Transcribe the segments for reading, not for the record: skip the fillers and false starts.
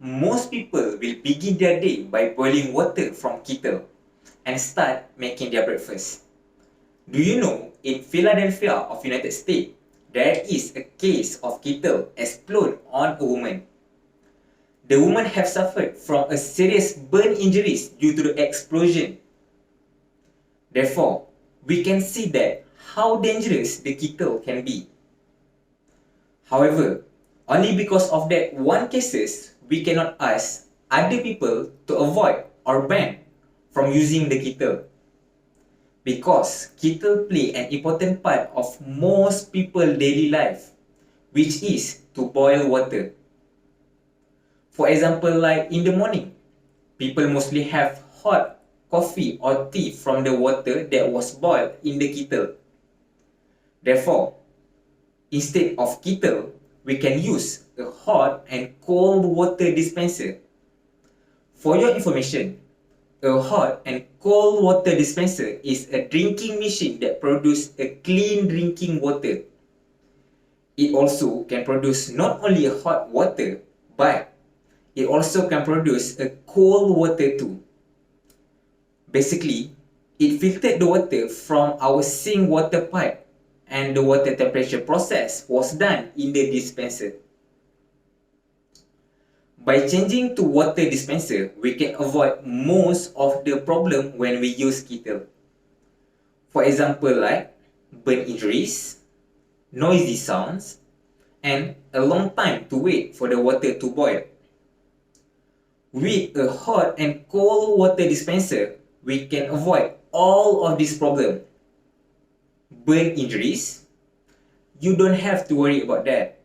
Most people will begin their day by boiling water from kettle and start making their breakfast. Do you know, in Philadelphia of United States, there is a case of kettle explode on a woman. The woman have suffered from a serious burn injuries due to the explosion. Therefore, we can see that how dangerous the kettle can be. However, only because of that one cases, we cannot ask other people to avoid or ban from using the kettle. Because kettle play an important part of most people's daily life, which is to boil water. For example, like in the morning, people mostly have hot coffee or tea from the water that was boiled in the kettle. Therefore, instead of kettle, we can use a hot and cold water dispenser. For your information, a hot and cold water dispenser is a drinking machine that produces a clean drinking water. It also can produce not only a hot water, but it also can produce a cold water too. Basically, it filtered the water from our sink water pipe and the water temperature process was done in the dispenser. By changing to water dispenser, we can avoid most of the problem when we use kettle. For example, like burn injuries, noisy sounds, and a long time to wait for the water to boil. With a hot and cold water dispenser, we can avoid all of these problems. Burn injuries, you don't have to worry about that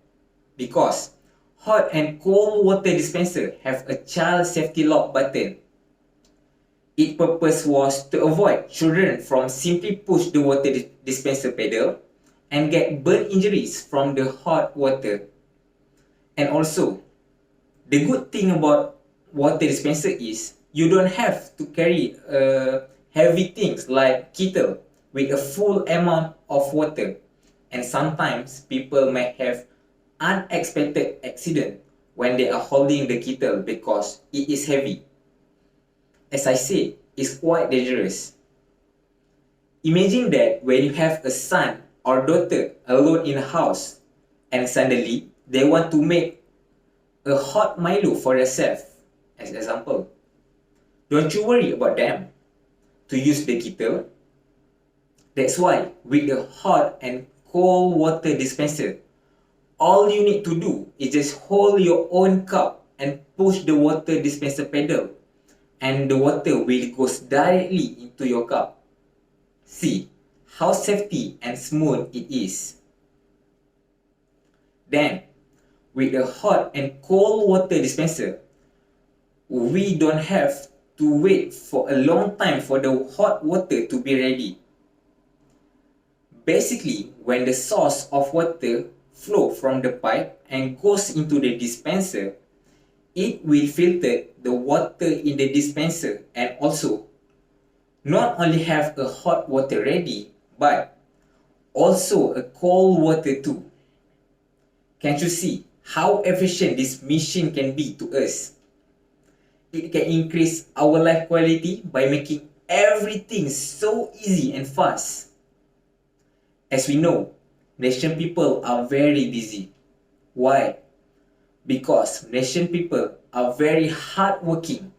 because hot and cold water dispenser have a child safety lock button. Its purpose was to avoid children from simply push the water dispenser pedal and get burn injuries from the hot water. And also, the good thing about water dispenser is you don't have to carry heavy things like kettle with a full amount of water. And sometimes people may have unexpected accident when they are holding the kettle because it is heavy. As I said, it's quite dangerous. Imagine that when you have a son or daughter alone in a house and suddenly they want to make a hot Milo for themselves, as example. Don't you worry about them to use the kettle. That's why with the hot and cold water dispenser, all you need to do is just hold your own cup and push the water dispenser pedal and the water will go directly into your cup. See how safety and smooth it is. Then, with the hot and cold water dispenser, we don't have to wait for a long time for the hot water to be ready. Basically, when the source of water flow from the pipe and goes into the dispenser, it will filter the water in the dispenser and also not only have a hot water ready, but also a cold water too. Can't you see how efficient this machine can be to us? It can increase our life quality by making everything so easy and fast. As we know, Malaysian people are very busy. Why? Because Malaysian people are very hardworking.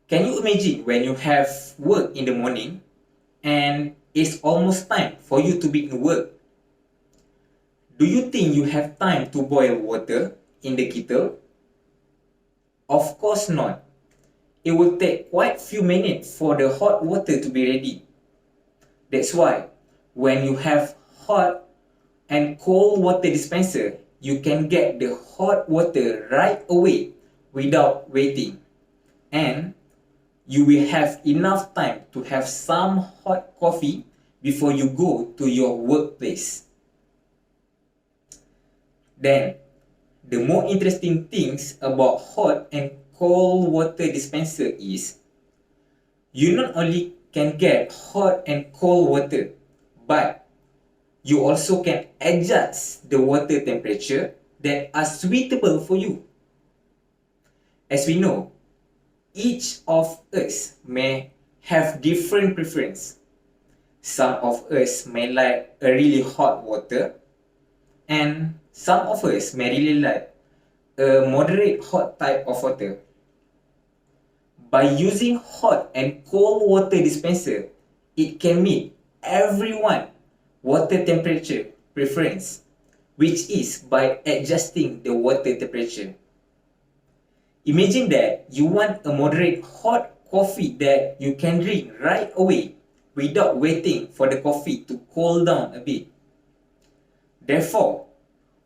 Can you imagine when you have work in the morning and it's almost time for you to begin work? Do you think you have time to boil water in the kettle? Of course not. It will take quite few minutes for the hot water to be ready. That's why when you have hot and cold water dispenser, you can get the hot water right away without waiting. And you will have enough time to have some hot coffee before you go to your workplace. Then, the more interesting things about hot and cold water dispenser is you not only can get hot and cold water, but you also can adjust the water temperature that are suitable for you. As we know, each of us may have different preference. Some of us may like a really hot water, and some of us may really like a moderate hot type of water. By using hot and cold water dispenser, it can meet everyone water temperature preference, which is by adjusting the water temperature. Imagine that you want a moderate hot coffee that you can drink right away without waiting for the coffee to cool down a bit. Therefore,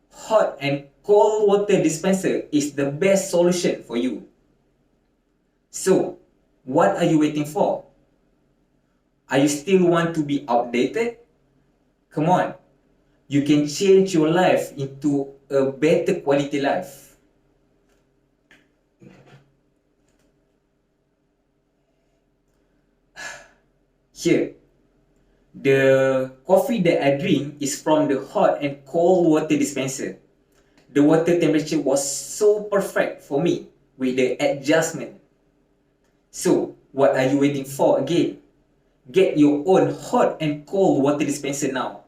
hot and cold water dispenser is the best solution for you. So, what are you waiting for? Are you still want to be outdated? Come on, you can change your life into a better quality life. Here, the coffee that I drink is from the hot and cold water dispenser. The water temperature was so perfect for me with the adjustment. So, what are you waiting for again? Get your own hot and cold water dispenser now.